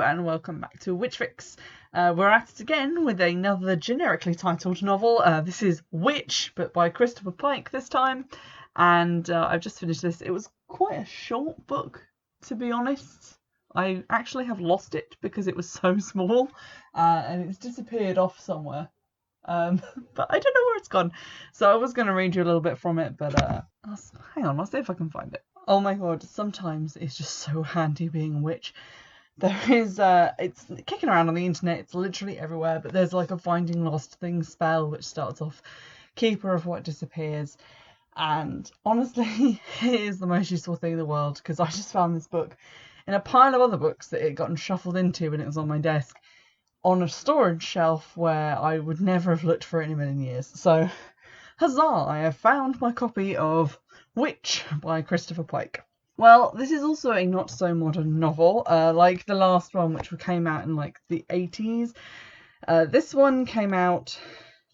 and welcome back to Witchfix. We're at it again with another generically titled novel. This is Witch, but by Christopher Pike this time. And I've just finished this. It was quite a short book, to be honest. I actually have lost it because it was so small and it's disappeared off somewhere. But I don't know where it's gone. So I was going to read you a little bit from it, but hang on, I'll see if I can find it. Oh my god, sometimes it's just so handy being a witch. There is, it's kicking around on the internet, it's literally everywhere, but there's like a finding lost things spell which starts off keeper of what disappears. And honestly, it is the most useful thing in the world because I just found this book in a pile of other books that it had gotten shuffled into when it was on my desk on a storage shelf where I would never have looked for it in a million years. So, huzzah! I have found my copy of Witch by Christopher Pike. Well, this is also a not so modern novel, like the last one, which came out in like the 80s. This one came out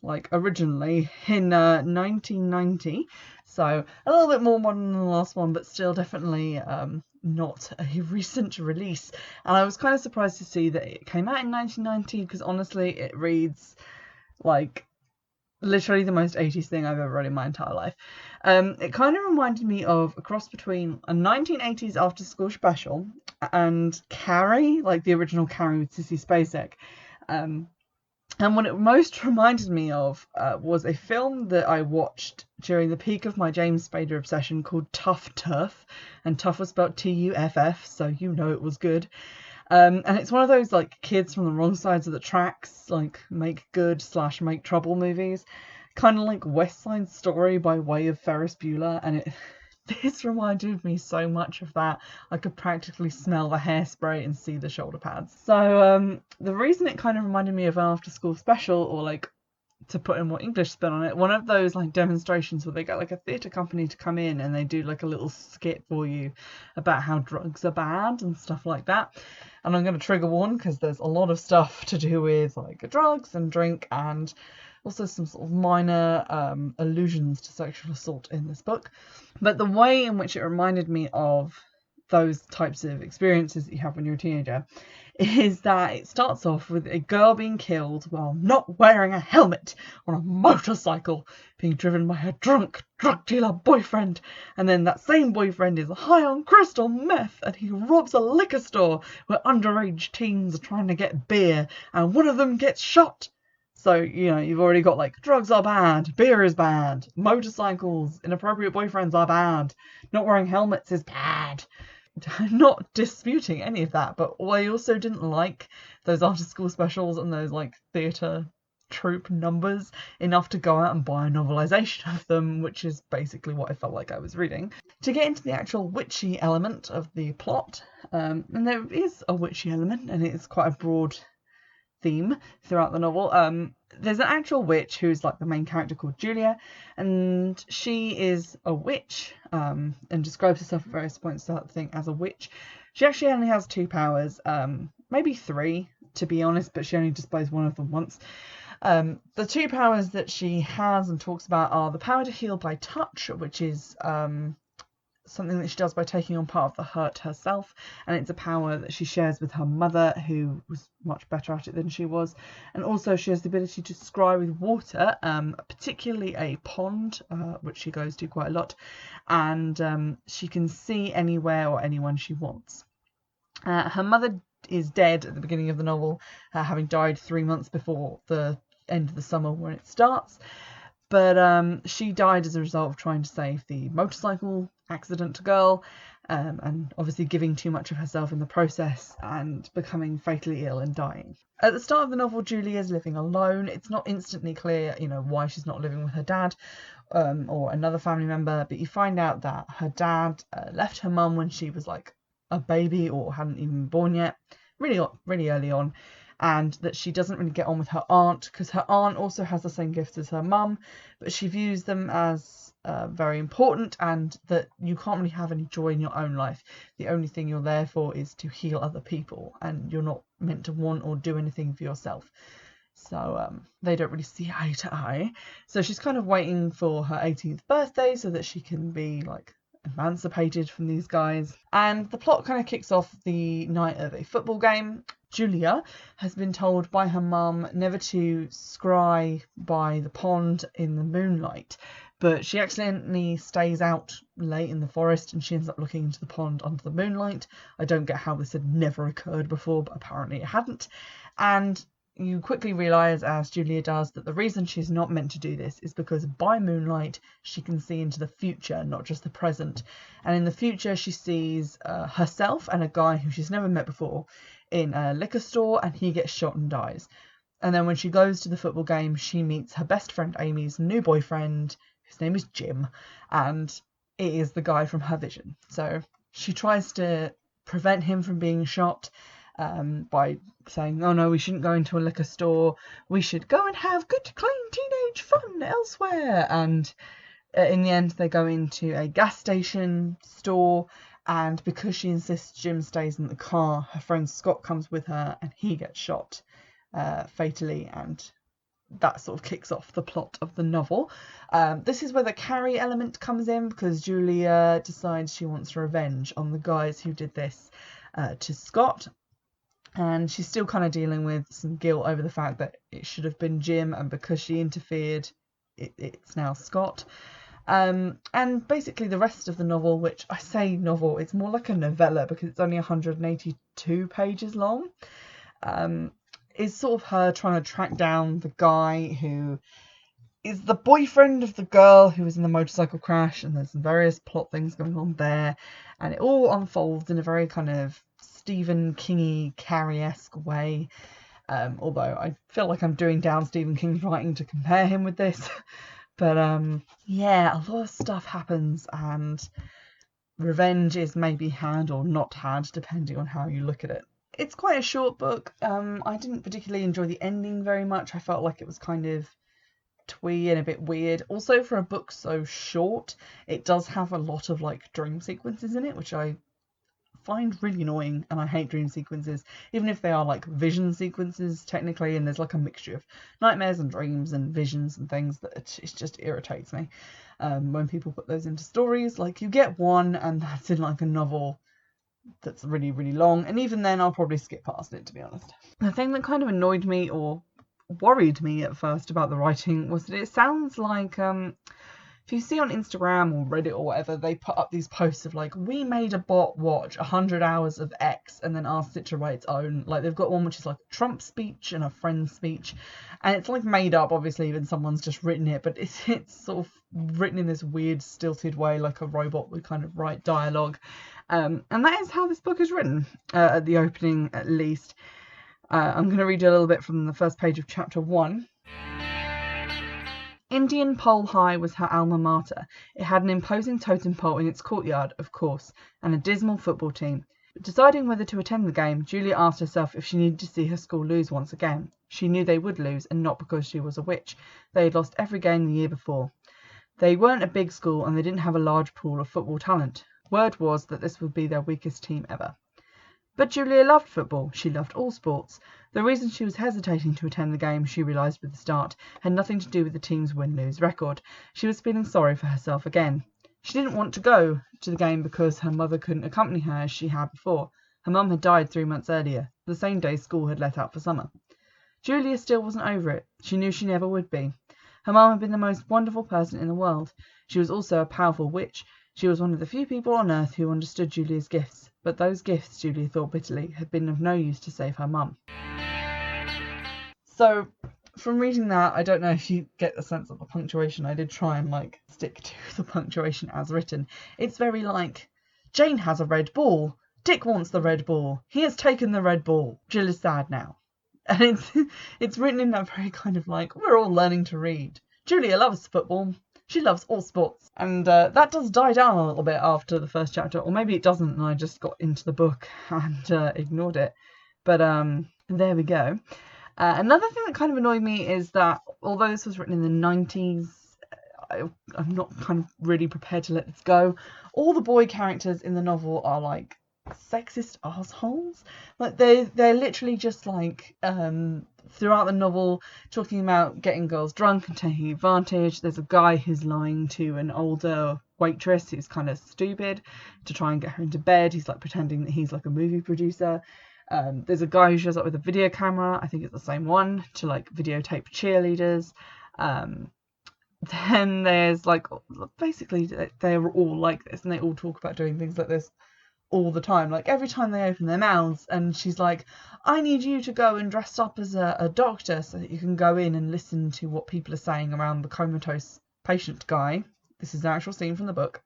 like originally in 1990, so a little bit more modern than the last one, but still definitely not a recent release. And I was kind of surprised to see that it came out in 1990 because honestly it reads like literally the most 80s thing I've ever read in my entire life. It kind of reminded me of a cross between a 1980s after school special and Carrie, like the original Carrie with Sissy Spacek. And what it most reminded me of was a film that I watched during the peak of my James Spader obsession called Tough Turf. And tough was spelled Tuff, so you know it was good. And it's one of those like kids from the wrong sides of the tracks, like make good / make trouble movies, kind of like West Side Story by way of Ferris Bueller. And this reminded me so much of that. I could practically smell the hairspray and see the shoulder pads. So the reason it kind of reminded me of an after school special, or like to put a more English spin on it, one of those like demonstrations where they get like a theatre company to come in and they do like a little skit for you about how drugs are bad and stuff like that. And I'm going to trigger warn because there's a lot of stuff to do with like drugs and drink and also some sort of minor allusions to sexual assault in this book. But the way in which it reminded me of those types of experiences that you have when you're a teenager is that it starts off with a girl being killed while not wearing a helmet on a motorcycle, being driven by her drunk drug dealer boyfriend, and then that same boyfriend is high on crystal meth and he robs a liquor store where underage teens are trying to get beer and one of them gets shot. So, you know, you've already got like drugs are bad, beer is bad, motorcycles, inappropriate boyfriends are bad, not wearing helmets is bad. I'm not disputing any of that, but I also didn't like those after school specials and those like theatre troupe numbers enough to go out and buy a novelisation of them, which is basically what I felt like I was reading. To get into the actual witchy element of the plot, and there is a witchy element and it's quite a broad theme throughout the novel. There's an actual witch who's like the main character called Julia, and she is a witch and describes herself at various points throughout the thing as a witch. She actually only has 2 powers, maybe 3 to be honest, but she only displays one of them once. The 2 powers that she has and talks about are the power to heal by touch, which is something that she does by taking on part of the hurt herself, and it's a power that she shares with her mother, who was much better at it than she was. And also she has the ability to scry with water, particularly a pond, which she goes to quite a lot, and she can see anywhere or anyone she wants. Her mother is dead at the beginning of the novel, having died 3 months before the end of the summer when it starts. But she died as a result of trying to save the motorcycle accident girl, and obviously giving too much of herself in the process and becoming fatally ill and dying. At the start of the novel, Julie is living alone. It's not instantly clear, you know, why she's not living with her dad or another family member, but you find out that her dad left her mum when she was like a baby or hadn't even been born yet, really early on. And that she doesn't really get on with her aunt because her aunt also has the same gifts as her mum, but she views them as very important, and that you can't really have any joy in your own life. The only thing you're there for is to heal other people, and you're not meant to want or do anything for yourself. So they don't really see eye to eye. So she's kind of waiting for her 18th birthday so that she can be like emancipated from these guys. And the plot kind of kicks off the night of a football game. Julia has been told by her mum never to scry by the pond in the moonlight, but she accidentally stays out late in the forest and she ends up looking into the pond under the moonlight. I don't get how this had never occurred before, but apparently it hadn't. And you quickly realise, as Julia does, that the reason she's not meant to do this is because by moonlight she can see into the future, not just the present. And in the future she sees herself and a guy who she's never met before in a liquor store, and he gets shot and dies. And then when she goes to the football game, she meets her best friend Amy's new boyfriend, whose name is Jim, and it is the guy from her vision. So she tries to prevent him from being shot by saying, oh no, we shouldn't go into a liquor store, we should go and have good clean teenage fun elsewhere. And in the end they go into a gas station store, and because she insists Jim stays in the car, her friend Scott comes with her and he gets shot fatally, and that sort of kicks off the plot of the novel. This is where the Carrie element comes in, because Julia decides she wants revenge on the guys who did this to Scott, and she's still kind of dealing with some guilt over the fact that it should have been Jim, and because she interfered, it's now Scott. And basically the rest of the novel, which I say novel, it's more like a novella because it's only 182 pages long, is sort of her trying to track down the guy who is the boyfriend of the girl who was in the motorcycle crash, and there's some various plot things going on there, and it all unfolds in a very kind of Stephen King-y, Carrie-esque way, although I feel like I'm doing down Stephen King's writing to compare him with this. But yeah, a lot of stuff happens, and revenge is maybe had or not had, depending on how you look at it. It's quite a short book. I didn't particularly enjoy the ending very much. I felt like it was kind of twee and a bit weird. Also, for a book so short, it does have a lot of like dream sequences in it, which I find really annoying, and I hate dream sequences, even if they are like vision sequences technically, and there's like a mixture of nightmares and dreams and visions and things that it just irritates me when people put those into stories. Like, you get one and that's in like a novel that's really, really long, and even then I'll probably skip past it, to be honest. The thing that kind of annoyed me or worried me at first about the writing was that it sounds like if you see on Instagram or Reddit or whatever, they put up these posts of like, we made a bot watch 100 hours of X and then asked it to write its own. Like, they've got one which is like a Trump speech and a friend's speech, and it's like made up, obviously, even someone's just written it, but it's sort of written in this weird stilted way, like a robot would kind of write dialogue. And that is how this book is written, at the opening at least. I'm going to read a little bit from the first page of chapter 1. Indian Pole High was her alma mater. It had an imposing totem pole in its courtyard, of course, and a dismal football team. But deciding whether to attend the game, Julia asked herself if she needed to see her school lose once again. She knew they would lose, and not because she was a witch. They had lost every game the year before. They weren't a big school, and they didn't have a large pool of football talent. Word was that this would be their weakest team ever. But Julia loved football. She loved all sports. The reason she was hesitating to attend the game, she realised with the start, had nothing to do with the team's win-lose record. She was feeling sorry for herself again. She didn't want to go to the game because her mother couldn't accompany her as she had before. Her mum had died 3 months earlier, the same day school had let out for summer. Julia still wasn't over it. She knew she never would be. Her mum had been the most wonderful person in the world. She was also a powerful witch. She was one of the few people on earth who understood Julia's gifts, but those gifts, Julia thought bitterly, had been of no use to save her mum. So, from reading that, I don't know if you get the sense of the punctuation. I did try and stick to the punctuation as written. It's very like, Jane has a red ball. Dick wants the red ball. He has taken the red ball. Jill is sad now. And it's written in that very kind of like, we're all learning to read. Julia loves football. She loves all sports. And that does die down a little bit after the first chapter. Or maybe it doesn't and I just got into the book and ignored it. But there we go. Another thing that kind of annoyed me is that although this was written in the 90s, I'm not kind of really prepared to let this go. All the boy characters in the novel are like sexist assholes. Like they're literally just like throughout the novel talking about getting girls drunk and taking advantage. There's a guy who's lying to an older waitress who's kind of stupid to try and get her into bed. He's like pretending that he's like a movie producer. There's a guy who shows up with a video camera, I think it's the same one, to like videotape cheerleaders. Then there's like, basically they're all like this, and they all talk about doing things like this all the time. Like every time they open their mouths, and she's like, I need you to go and dress up as a doctor so that you can go in and listen to what people are saying around the comatose patient guy. This is an actual scene from the book.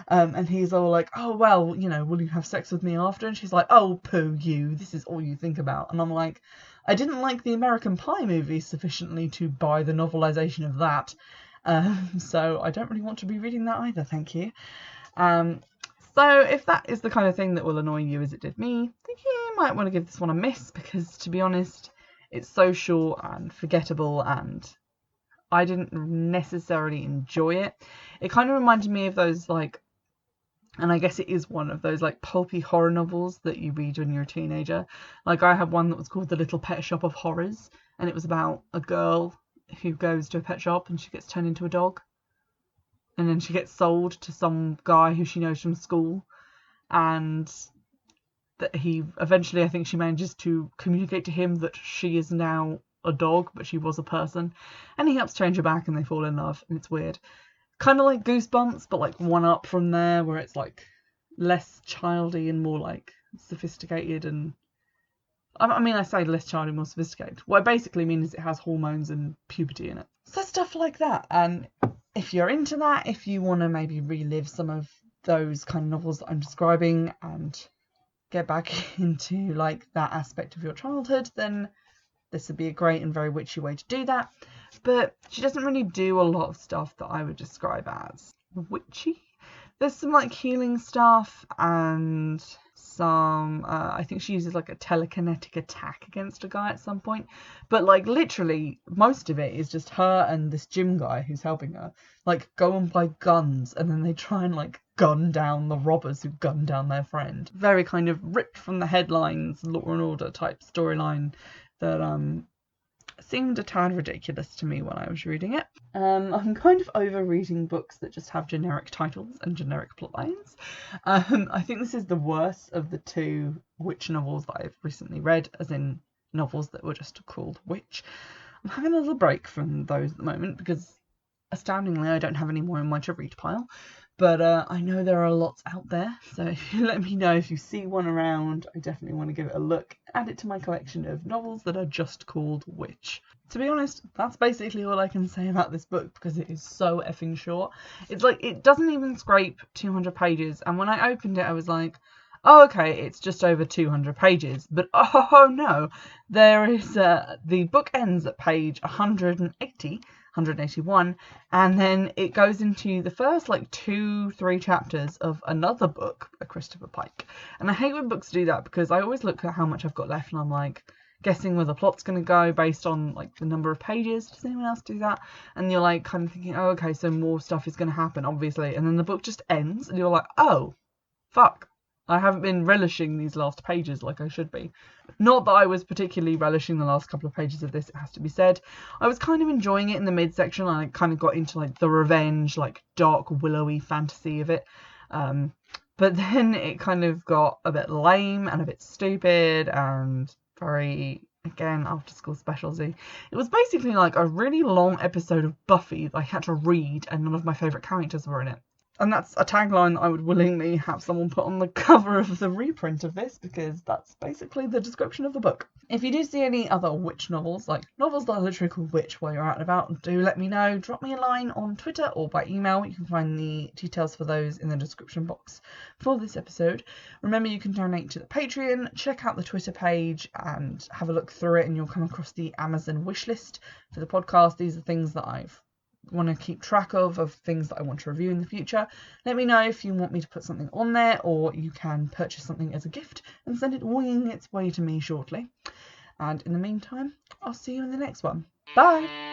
And he's all like, oh, well, you know, will you have sex with me after? And she's like, oh, poo you, this is all you think about. And I'm like, I didn't like the American Pie movie sufficiently to buy the novelisation of that. So I don't really want to be reading that either, thank you. So if that is the kind of thing that will annoy you as it did me, then you might want to give this one a miss, because to be honest, it's so short and forgettable, and I didn't necessarily enjoy it. It kind of reminded me of those, like, and I guess it is one of those like pulpy horror novels that you read when you're a teenager. Like I had one that was called The Little Pet Shop of Horrors, and it was about a girl who goes to a pet shop and she gets turned into a dog. And then she gets sold to some guy who she knows from school, and that he eventually, I think she manages to communicate to him that she is now a dog, but she was a person, and he helps change her back and they fall in love, and it's weird. Kind of like Goosebumps, but like one up from there, where it's like less childy and more like sophisticated. And I mean, I say less childy, more sophisticated. What I basically mean is it has hormones and puberty in it. So stuff like that. And if you're into that, if you want to maybe relive some of those kind of novels that I'm describing and get back into like that aspect of your childhood, then this would be a great and very witchy way to do that. But she doesn't really do a lot of stuff that I would describe as witchy. There's some like healing stuff, and some I think she uses like a telekinetic attack against a guy at some point, but like literally most of it is just her and this gym guy who's helping her like go and buy guns, and then they try and like gun down the robbers who gun down their friend. Very kind of ripped from the headlines Law and Order type storyline that seemed a tad ridiculous to me when I was reading it. I'm kind of over reading books that just have generic titles and generic plot lines. I think this is the worst of the two witch novels that I've recently read, as in novels that were just called witch. I'm having a little break from those at the moment because, astoundingly, I don't have any more in my to read pile. But I know there are lots out there, so if you let me know if you see one around, I definitely want to give it a look. Add it to my collection of novels that are just called witch. To be honest, that's basically all I can say about this book, because it is so effing short. It's like, it doesn't even scrape 200 pages, and when I opened it I was like, oh okay, it's just over 200 pages, but oh no, there is, the book ends at page 181, and then it goes into the first like 2-3 chapters of another book by Christopher Pike. And I hate when books do that, because I always look at how much I've got left and I'm like guessing where the plot's going to go based on like the number of pages. Does anyone else do that? And you're like kind of thinking, oh okay, so more stuff is going to happen obviously, and then the book just ends and you're like, oh fuck, I haven't been relishing these last pages like I should be. Not that I was particularly relishing the last couple of pages of this, it has to be said. I was kind of enjoying it in the midsection. I kind of got into like the revenge, like dark willowy fantasy of it. But then it kind of got a bit lame and a bit stupid and very, again, after school specialty. It was basically like a really long episode of Buffy that I had to read, and none of my favourite characters were in it. And that's a tagline that I would willingly have someone put on the cover of the reprint of this, because that's basically the description of the book. If you do see any other witch novels, like novels that are literally called witch while you're out and about, do let me know. Drop me a line on Twitter or by email. You can find the details for those in the description box for this episode. Remember, you can donate to the Patreon, check out the Twitter page and have a look through it, and you'll come across the Amazon wish list for the podcast. These are things that I've want to keep track of things that I want to review in the future. Let me know if you want me to put something on there, or you can purchase something as a gift and send it winging its way to me shortly. And in the meantime, I'll see you in the next one. Bye!